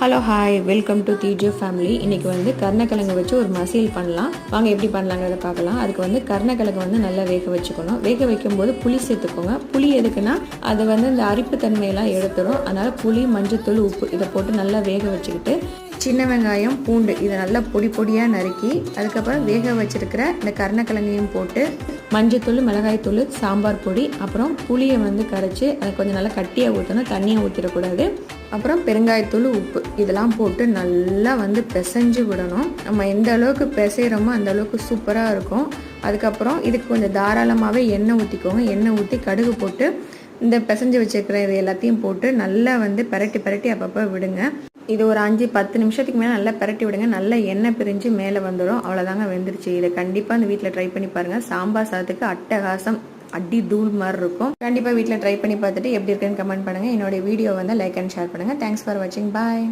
Hello hi, welcome to DJ family. இன்றைக்கி வந்து கருணக்கிழங்கு வச்சு ஒரு மசியல் பண்ணலாம். வாங்க எப்படி பண்ணலாங்கிறத பார்க்கலாம். அதுக்கு வந்து கருணக்கிழங்கு வந்து நல்லா வேக வச்சுக்கணும். வேக வைக்கும்போது புளி சேர்த்துக்கோங்க. புளி எதுக்குன்னா அது வந்து இந்த அரிப்பு தன்மையெல்லாம் எடுத்துடும். அதனால் புளி, மஞ்சத்தூள், உப்பு இதை போட்டு நல்லா வேக வச்சுக்கிட்டு சின்ன வெங்காயம், பூண்டு இதை நல்லா பொடி பொடியாக நறுக்கி அதுக்கப்புறம் வேக வச்சுருக்கிற இந்த கருணக்கிழங்கையும் போட்டு மஞ்சத்தூள், மிளகாய்த்தூள், சாம்பார் பொடி, அப்புறம் புளியை வந்து கரைச்சி அதை கொஞ்சம் நல்லா கட்டியாக ஊற்றணும், தண்ணியை ஊற்றிடக்கூடாது. அப்புறம் பெருங்காயத்தூள், உப்பு இதெல்லாம் போட்டு நல்லா வந்து பிசைஞ்சு விடணும். நம்ம எந்த அளவுக்கு பிசைகிறோமோ அந்த அளவுக்கு சூப்பராக இருக்கும். அதுக்கப்புறம் இதுக்கு கொஞ்சம் தாராளமாகவே எண்ணெய் ஊற்றிக்கோங்க. எண்ணெய் ஊற்றி கடுகு போட்டு இந்த பிசைஞ்சு வச்சுருக்கிற இது எல்லாத்தையும் போட்டு நல்லா வந்து பரட்டி அப்பப்போ விடுங்க. இது ஒரு 5-10 நிமிஷத்துக்கு மேலே நல்லா பரட்டி விடுங்க. நல்லா எண்ணெய் பிரிஞ்சு மேலே வந்துடும். அவ்வளோதாங்க, வெந்துருச்சு. இதை கண்டிப்பாக அந்த வீட்டில் ட்ரை பண்ணி பாருங்கள். சாம்பார் சாதத்துக்கு அட்டகாசம், அடி தூள் மாதிரி இருக்கும். கண்டிப்பாக வீட்டில் ட்ரை பண்ணி பார்த்துட்டு எப்படி இருக்குன்னு கமெண்ட் பண்ணுங்கள். என்னோட வீடியோ வந்து லைக் அண்ட் ஷேர் பண்ணுங்கள். தேங்க்ஸ் ஃபார் வாட்சிங். பாய்.